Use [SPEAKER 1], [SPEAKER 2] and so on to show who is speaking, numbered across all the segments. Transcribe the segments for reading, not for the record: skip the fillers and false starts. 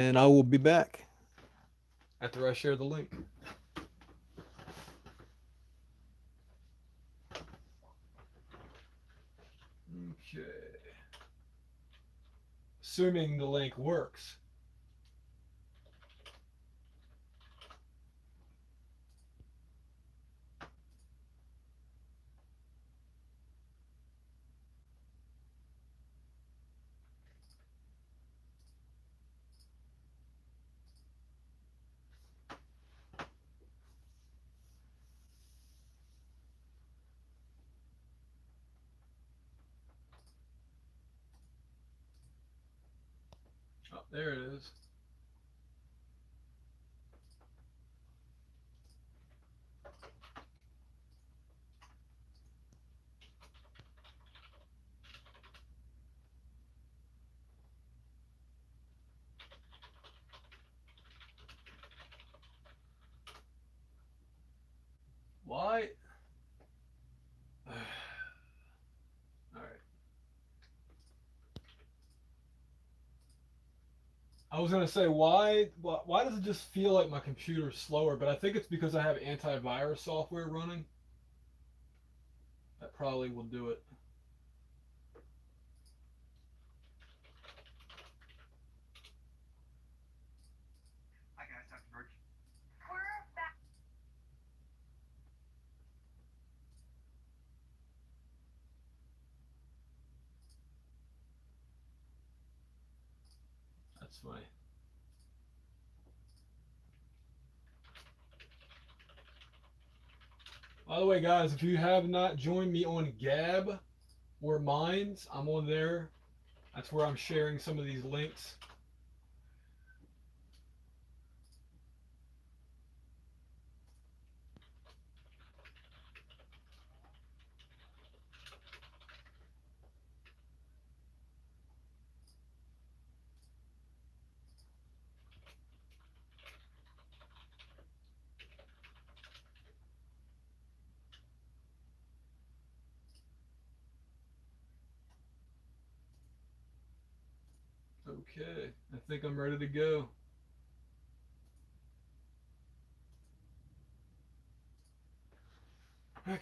[SPEAKER 1] and I will be back after I share the link. Okay. Assuming the link works. Oh, there it is. Why? All right. I was gonna say why does it just feel like my computer's slower? But I think it's because I have antivirus software running. That probably will do it.
[SPEAKER 2] Hi guys, Dr. Birch. We're back.
[SPEAKER 1] That's funny. By the way, guys, if you have not joined me on Gab or Minds, I'm on there. That's where I'm sharing some of these links. Okay, I think I'm ready to go. Okay.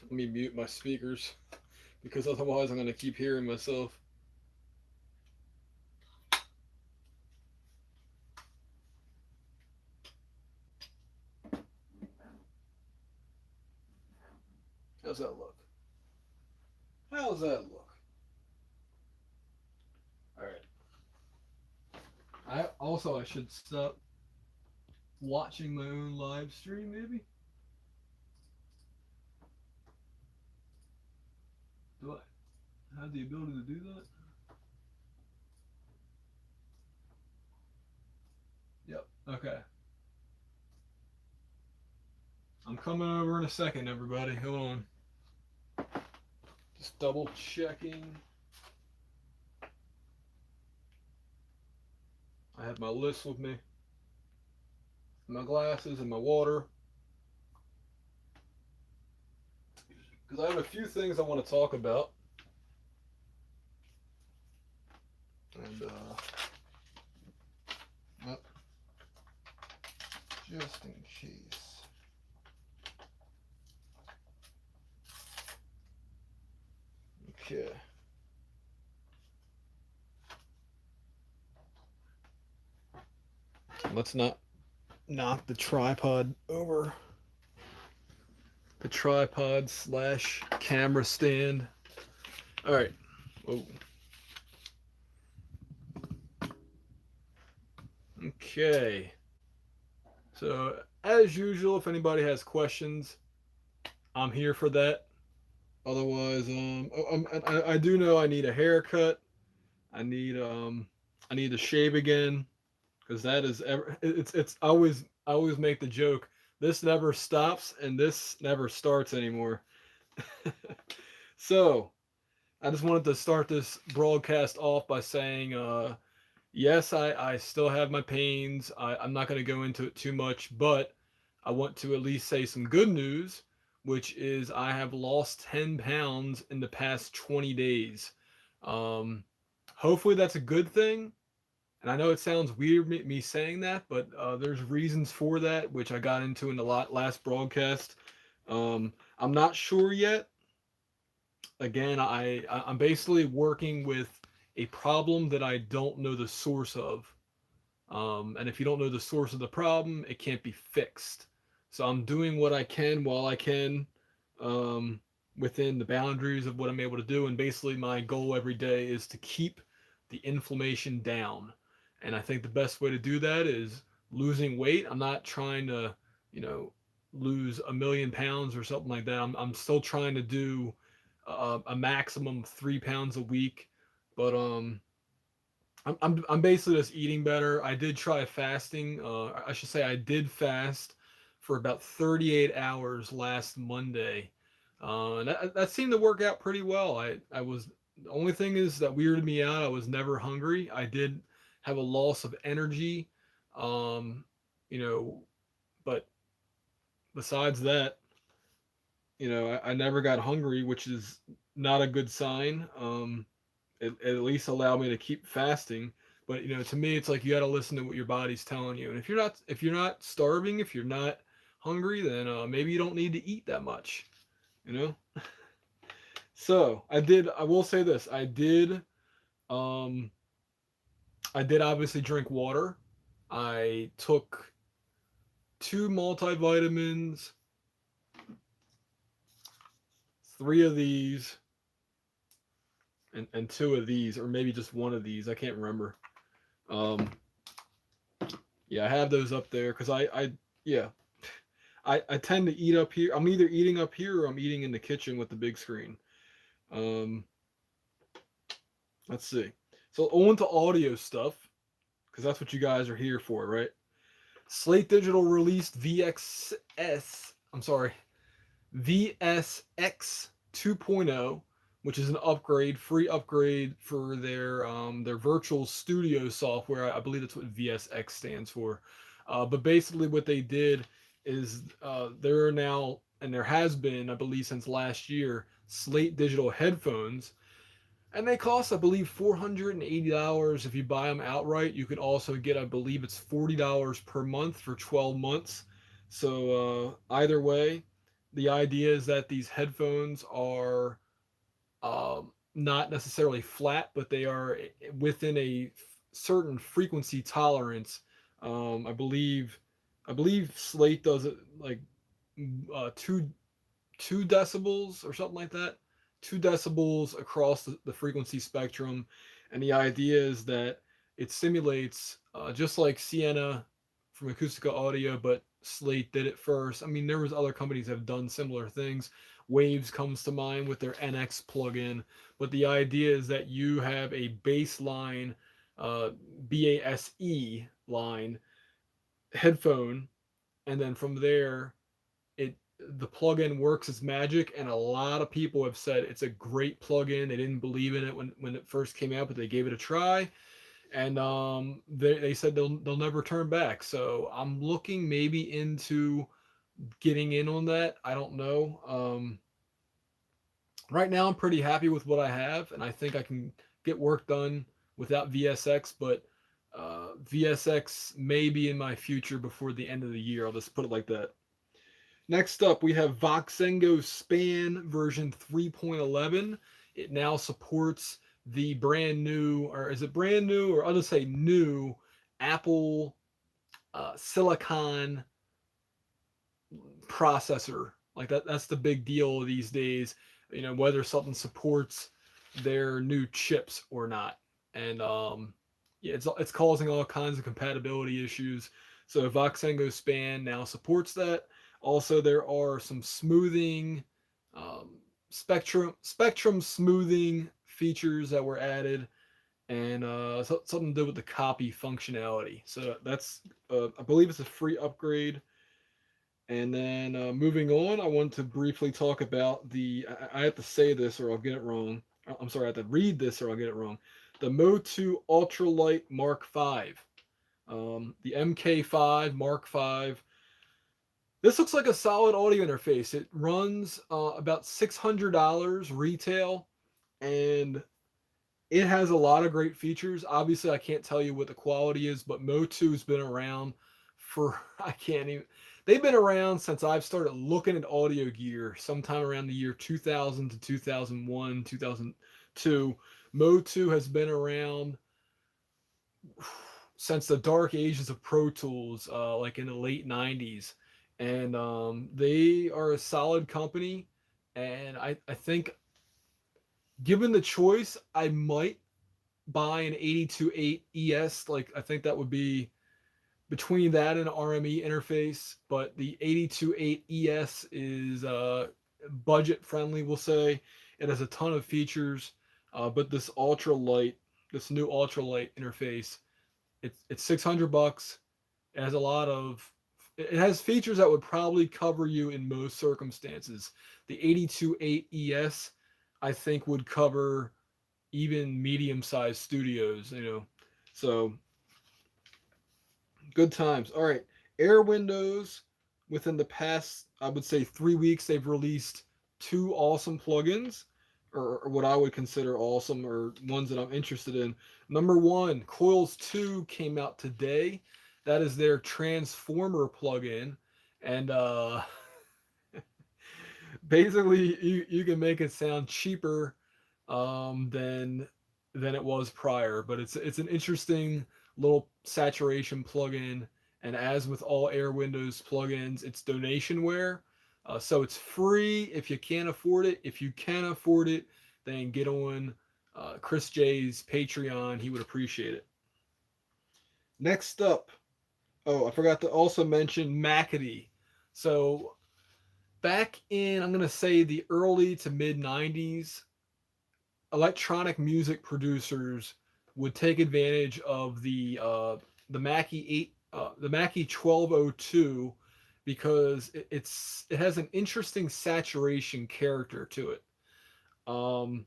[SPEAKER 1] Let me mute my speakers because otherwise I'm going to keep hearing myself. How's that look? How's that look? All right. I should stop watching my own live stream maybe. Do I have the ability to do that? Yep. Okay. I'm coming over in a second, everybody. Hold on. Just double checking. I have my list with me, my glasses, and my water. Because I have a few things I want to talk about. And, just in case. Okay. Let's not knock the tripod over. The tripod slash camera stand. All right. Whoa. Okay. So, as usual, if anybody has questions, I'm here for that. Otherwise, I do know I need a haircut. I need to shave again because that is it's I always make the joke. This never stops and this never starts anymore. So I just wanted to start this broadcast off by saying, yes, I still have my pains. I'm not going to go into it too much, but I want to at least say some good news, which is I have lost 10 pounds in the past 20 days. Um, Hopefully that's a good thing. And I know it sounds weird me saying that, but there's reasons for that, which I got into in the last broadcast. I'm not sure yet. Again, I'm basically working with a problem that I don't know the source of. And if you don't know the source of the problem, it can't be fixed. So I'm doing what I can while I can, um, within the boundaries of what I'm able to do. And basically, my goal every day is to keep the inflammation down. And I think the best way to do that is losing weight. I'm not trying to, you know, lose a million pounds or something like that. I'm still trying to do a maximum of 3 pounds a week. But I'm basically just eating better. I did try fasting. I should say I did fast for about 38 hours last Monday. And that seemed to work out pretty well. I was the only thing is that weirded me out. I was never hungry. I did have a loss of energy, um, you know, but besides that, I never got hungry, which is not a good sign. It at least allowed me to keep fasting. But to me, it's like you got to listen to what your body's telling you. And if you're not starving, if you're not hungry, then maybe you don't need to eat that much. You know. So I did. I will say this. Um, I did obviously drink water. I took two multivitamins, three of these, and two of these, or maybe just one of these. I can't remember. Um, yeah, I have those up there because yeah, I tend to eat up here. I'm either eating up here or I'm eating in the kitchen with the big screen. Um, let's see. So on to audio stuff because that's what you guys are here for, right? Slate Digital released VXS. I'm sorry, VSX 2.0, which is an upgrade, free upgrade for their virtual studio software. I believe that's what VSX stands for. But basically, what they did is there are now, and there has been, I believe, since last year, Slate digital headphones, and they cost, I believe, $480 if you buy them outright. You can also get, I believe, it's $40 per month for 12 months. So either way, the idea is that these headphones are not necessarily flat, but they are within a certain frequency tolerance. I believe Slate does it like two decibels or something like that. 2 decibels across the frequency spectrum, and the idea is that it simulates just like Sienna from Acoustica Audio, but Slate did it first. I mean, there was other companies that have done similar things. Waves comes to mind with their NX plugin, but the idea is that you have a baseline, uh, BASE line headphone, and then from there it the plugin works its magic, and a lot of people have said it's a great plugin. They didn't believe in it when it first came out, but they gave it a try, and they said they'll never turn back. So I'm looking maybe into getting in on that. I don't know. Right now I'm pretty happy with what I have, and I think I can get work done without VSX, but VSX may be in my future before the end of the year. I'll just put it like that. Next up, we have Voxengo Span version 3.11. It now supports the brand new, or is it brand new, or I'll just say new Apple Silicon processor. Like that's the big deal these days. Whether something supports their new chips or not. And yeah, it's causing all kinds of compatibility issues. So Voxengo Span now supports that. Also, there are some smoothing, spectrum smoothing features that were added, and something to do with the copy functionality. So that's I believe it's a free upgrade. And then moving on, I want to briefly talk about I have to say this or I'll get it wrong. I'm sorry, I have to read this or I'll get it wrong. The Mo2 Ultralight Mark V. The MK5 Mark V. This looks like a solid audio interface. It runs about $600 retail, and it has a lot of great features. Obviously, I can't tell you what the quality is, but Motu's been around for I can't even. They've been around since I've started looking at audio gear, sometime around the year 2000 to 2001, 2002. Motu has been around since the dark ages of Pro Tools, like in the late 90s. And they are a solid company. And I think, given the choice, I might buy an 82.8 ES. Like, I think that would be between that and an RME interface. But the 82.8 ES is budget friendly, we'll say. It has a ton of features. But this new ultralight interface, it's $600. It has a lot of it has features that would probably cover you in most circumstances. The 82.8 ES, I think, would cover even medium-sized studios, you know. So, good times. All right. Airwindows, within the past, I would say 3 weeks, they've released two awesome plugins, or what I would consider awesome, or ones that I'm interested in. Number one, Coils2 came out today. That is their Transformer plugin. And basically, you can make it sound cheaper than it was prior. But it's an interesting little saturation plugin, and as with all Airwindows plugins, it's donationware, so it's free if you can't afford it. If you can afford it, then get on Chris J's Patreon. He would appreciate it. Next up, oh, I forgot to also mention Macady. So back in, I'm gonna say, the early to mid '90s, electronic music producers would take advantage of the Mackie 8 the Mackie 1202, because it has an interesting saturation character to it. Um,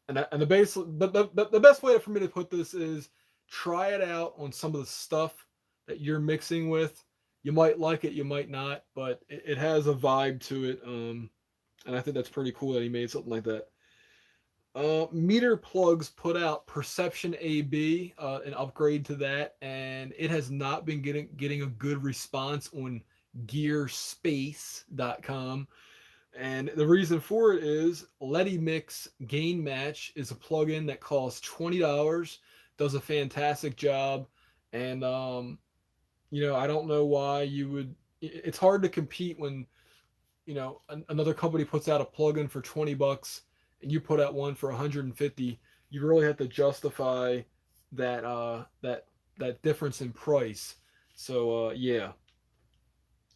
[SPEAKER 1] and the best way for me to put this is, try it out on some of the stuff that you're mixing with. You might like it, you might not, but it has a vibe to it. And I think that's pretty cool that he made something like that. Meter Plugs put out Perception AB, an upgrade to that, and it has not been getting a good response on GearSpace.com. And the reason for it is Letty Mix Gain Match is a plugin that costs $20, does a fantastic job, and I don't know why you would. It's hard to compete when another company puts out a plugin for $20 and you put out one for 150. You really have to justify that difference in price. So yeah,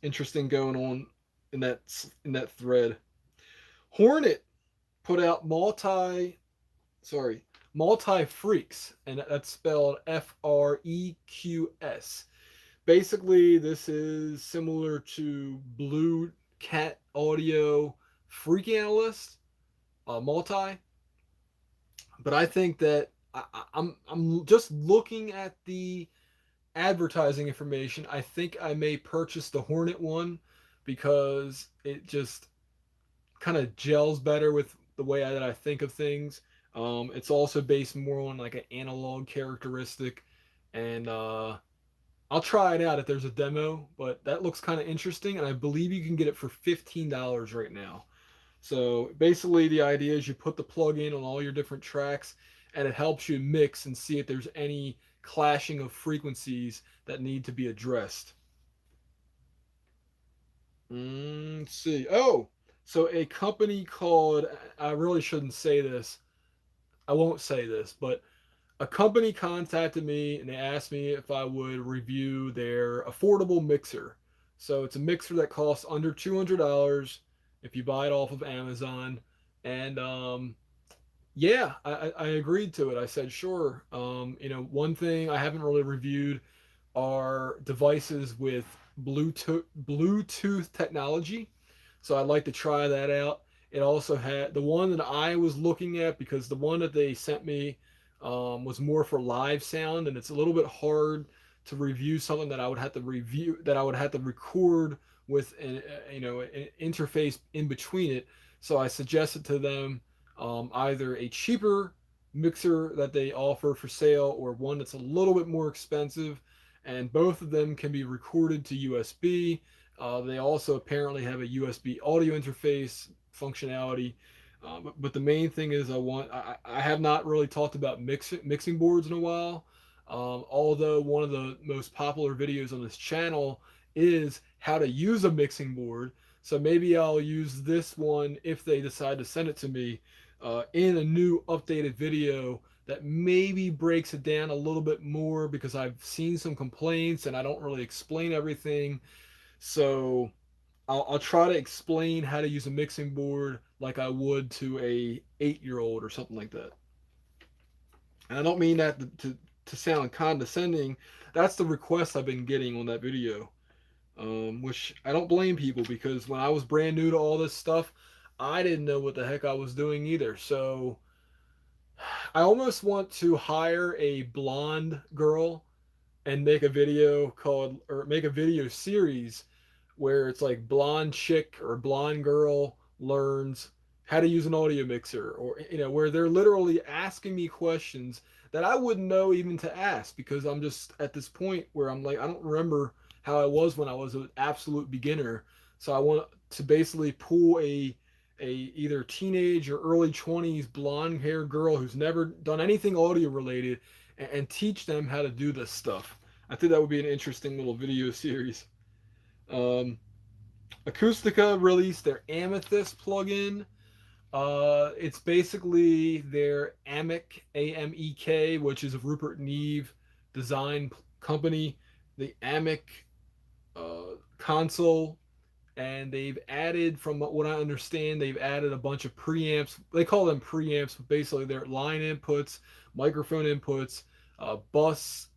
[SPEAKER 1] interesting going on in that thread. Hornet put out multi freaks, and that's spelled FREQS. Basically, this is similar to Blue Cat Audio Freak Analyst, multi. But I think that I'm just looking at the advertising information. I think I may purchase the Hornet one, because it just kind of gels better with the way that I think of things. It's also based more on like an analog characteristic, and I'll try it out if there's a demo. But that looks kind of interesting, and I believe you can get it for $15 right now. So basically, the idea is you put the plug in on all your different tracks, and it helps you mix and see if there's any clashing of frequencies that need to be addressed. Let's see. Oh, so a company called, I really shouldn't say this. I won't say this, but a company contacted me and they asked me if I would review their affordable mixer. So it's a mixer that costs under $200 if you buy it off of Amazon. And yeah, I agreed to it. I said, sure. One thing I haven't really reviewed are devices with Bluetooth technology. So I'd like to try that out. It also had the one that I was looking at, because the one that they sent me was more for live sound, and it's a little bit hard to review something that I would have to record with an interface in between it. So I suggested to them either a cheaper mixer that they offer for sale or one that's a little bit more expensive, and both of them can be recorded to USB. They also apparently have a USB audio interface functionality. But the main thing is I have not really talked about mixing boards in a while. Although one of the most popular videos on this channel is how to use a mixing board. So maybe I'll use this one if they decide to send it to me in a new updated video that maybe breaks it down a little bit more because I've seen some complaints and I don't really explain everything. So I'll try to explain how to use a mixing board like I would to a 8-year-old or something like that. And I don't mean that to sound condescending. That's the request I've been getting on that video, which I don't blame people because when I was brand new to all this stuff, I didn't know what the heck I was doing either. So I almost want to hire a blonde girl and make a video called, or make a video series where it's like blonde chick or blonde girl learns how to use an audio mixer, or where they're literally asking me questions that I wouldn't know even to ask because I'm just at this point where I'm like, I don't remember how I was when I was an absolute beginner. So I want to basically pull a either teenage or early 20s blonde haired girl who's never done anything audio related and teach them how to do this stuff. I think that would be an interesting little video series. Um, Acoustica released their Amethyst plugin. It's basically their AMEK, AMEK, which is a Rupert Neve design company. The AMEK console, and they've added, from what I understand, they've added a bunch of preamps. They call them preamps, but basically they're line inputs, microphone inputs, bus,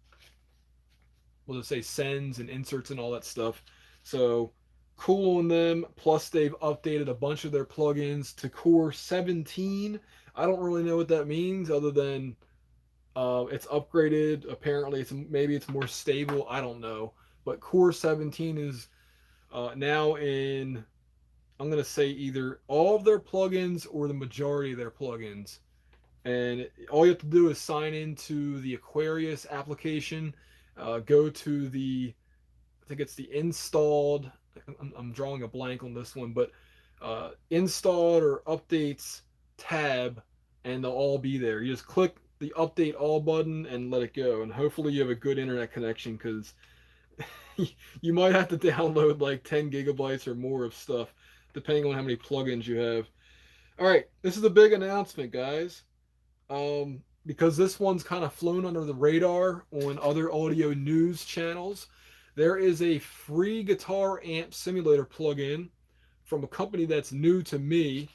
[SPEAKER 1] we'll just say sends and inserts and all that stuff. So cool on them. Plus they've updated a bunch of their plugins to Core 17. I don't really know what that means other than it's upgraded. Apparently maybe it's more stable. I don't know. But Core 17 is now in, I'm going to say, either all of their plugins or the majority of their plugins. And all you have to do is sign into the Aquarius application, go to the, I think it's the installed, I'm drawing a blank on this one, but installed or updates tab, and they'll all be there. You just click the update all button and let it go. And hopefully you have a good internet connection because you might have to download like 10 gigabytes or more of stuff, depending on how many plugins you have. All right, this is a big announcement, guys. Because this one's kind of flown under the radar on other audio news channels. There is a free guitar amp simulator plugin from a company that's new to me,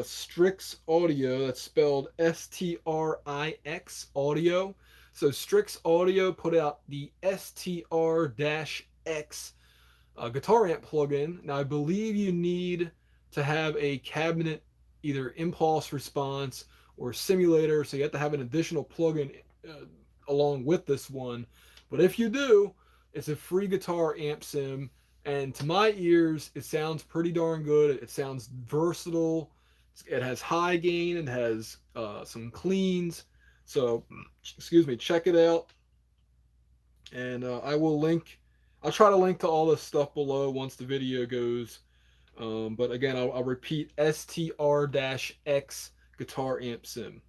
[SPEAKER 1] Strix Audio. That's spelled Strix Audio. So Strix Audio put out the STR-X guitar amp plugin. Now I believe you need to have a cabinet, either impulse response or simulator, so you have to have an additional plugin along with this one. But if you do, it's a free guitar amp sim, and to my ears, it sounds pretty darn good. It sounds versatile. It has high gain. It has some cleans. So, excuse me, check it out. And I will link. I'll try to link to all this stuff below once the video goes. But again, I'll repeat: STR-X guitar amp sim.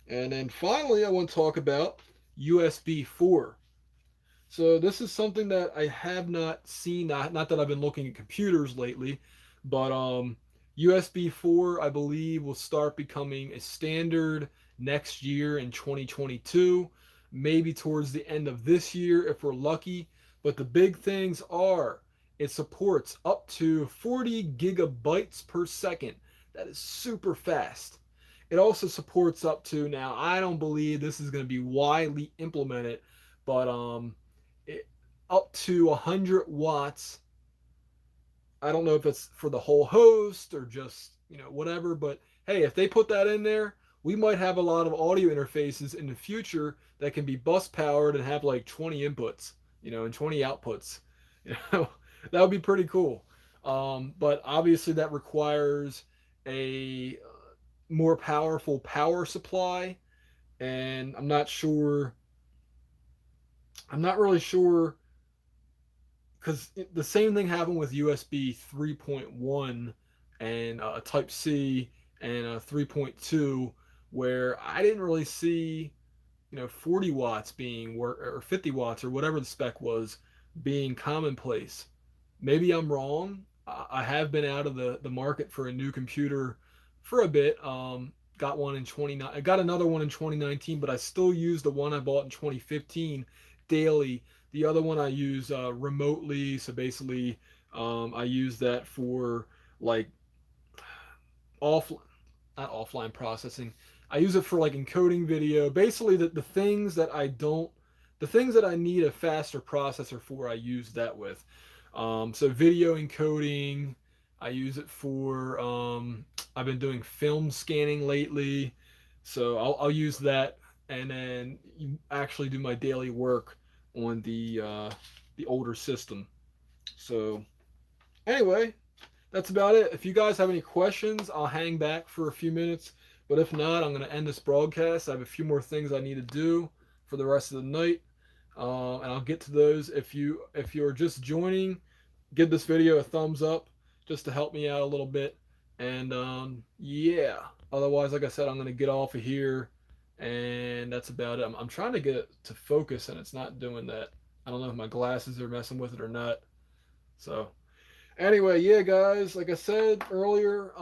[SPEAKER 1] And then finally, I want to talk about USB4. So this is something that I have not seen, not that I've been looking at computers lately, but USB4, I believe, will start becoming a standard next year in 2022, maybe towards the end of this year if we're lucky. But the big things are it supports up to 40 gigabytes per second. That is super fast. It also supports up to, now I don't believe this is going to be widely implemented, but up to 100 watts. I don't know if it's for the whole host or just, whatever, but hey, if they put that in there, we might have a lot of audio interfaces in the future that can be bus powered and have like 20 inputs, and 20 outputs. That would be pretty cool. But obviously that requires a more powerful power supply, and I'm not really sure because the same thing happened with USB 3.1 and Type C and 3.2, where I didn't really see 40 watts being or 50 watts or whatever the spec was being commonplace. Maybe I'm wrong. I have been out of the market for a new computer for a bit. Got one in 29. I got another one in 2019, but I still use the one I bought in 2015 daily. The other one I use remotely. So basically, I use that for like off not offline processing. I use it for like encoding video. Basically, the things that I don't, the things that I need a faster processor for, I use that with. So video encoding, I use it for. I've been doing film scanning lately, so I'll use that, and then you actually do my daily work on the older system. So anyway, that's about it. If you guys have any questions, I'll hang back for a few minutes. But if not, I'm going to end this broadcast. I have a few more things I need to do for the rest of the night, and I'll get to those. If you're just joining, give this video a thumbs up just to help me out a little bit. And yeah, otherwise, like I said, I'm going to get off of here, and that's about it. I'm trying to get it to focus, and it's not doing that. I don't know if my glasses are messing with it or not. So anyway, yeah, guys, like I said earlier,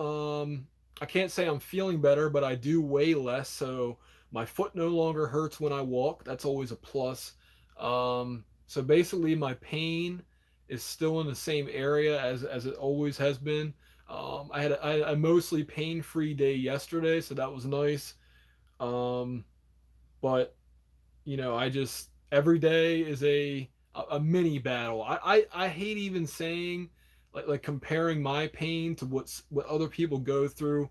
[SPEAKER 1] I can't say I'm feeling better, but I do weigh less, so my foot no longer hurts when I walk. That's always a plus. So basically, my pain is still in the same area as it always has been. I had a mostly pain-free day yesterday, so that was nice. Um, but I just every day is a mini battle. I hate even saying like comparing my pain to what other people go through.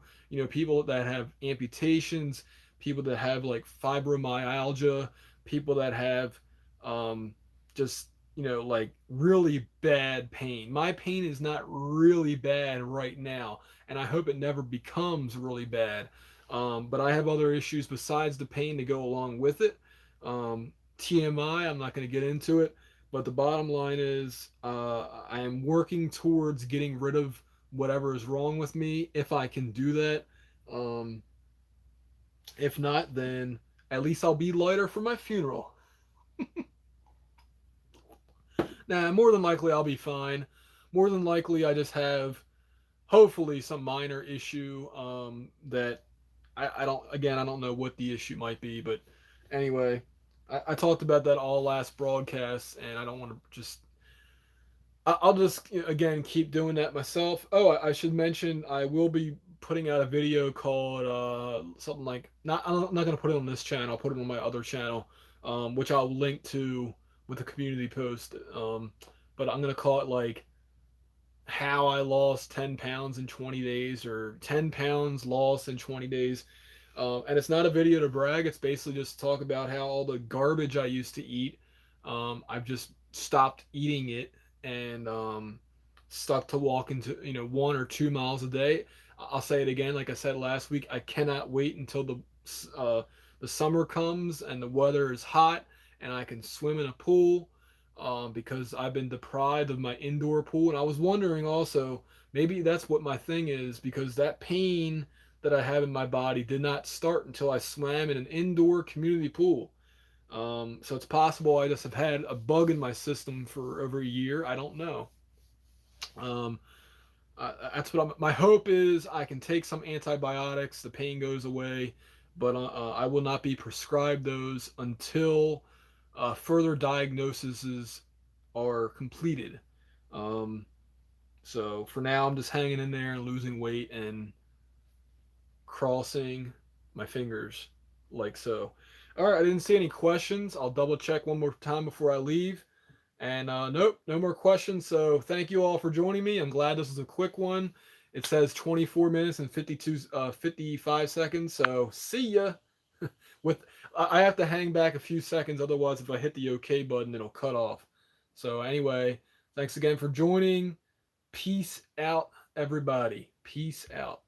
[SPEAKER 1] People that have amputations, people that have like fibromyalgia, people that have just like really bad pain. My pain is not really bad right now, and I hope it never becomes really bad. But I have other issues besides the pain to go along with it. TMI, I'm not going to get into it, but the bottom line is I am working towards getting rid of whatever is wrong with me if I can do that. Um, if not, then at least I'll be lighter for my funeral. Nah, more than likely I'll be fine. More than likely I just have hopefully some minor issue that I don't, again, I don't know what the issue might be, but anyway, I talked about that all last broadcast, and I don't want to just. I'll just again keep doing that myself. Oh, I should mention I will be putting out a video called something like not. I'm not gonna put it on this channel. I'll put it on my other channel, which I'll link to with a community post. But I'm gonna call it like how I lost 10 pounds in 20 days or 10 pounds lost in 20 days. And it's not a video to brag. It's basically just to talk about how all the garbage I used to eat, I've just stopped eating it and stuck to walking to 1 or 2 miles a day. I'll say it again, like I said last week. I cannot wait until the summer comes and the weather is hot and I can swim in a pool. Because I've been deprived of my indoor pool, and I was wondering also maybe that's what my thing is because that pain that I have in my body did not start until I swam in an indoor community pool. So it's possible I just have had a bug in my system for over a year. I don't know. Um, that's what my hope is. I can take some antibiotics, the pain goes away, but I will not be prescribed those until further diagnoses are completed. Um, so for now, I'm just hanging in there and losing weight and crossing my fingers like so. All right, I didn't see any questions. I'll double check one more time before I leave. And nope, no more questions. So thank you all for joining me. I'm glad this is a quick one. It says 24 minutes and 55 seconds. So see ya. With I have to hang back a few seconds, otherwise, if I hit the OK button, it'll cut off. So anyway, Thanks again for joining. Peace out, everybody. Peace out.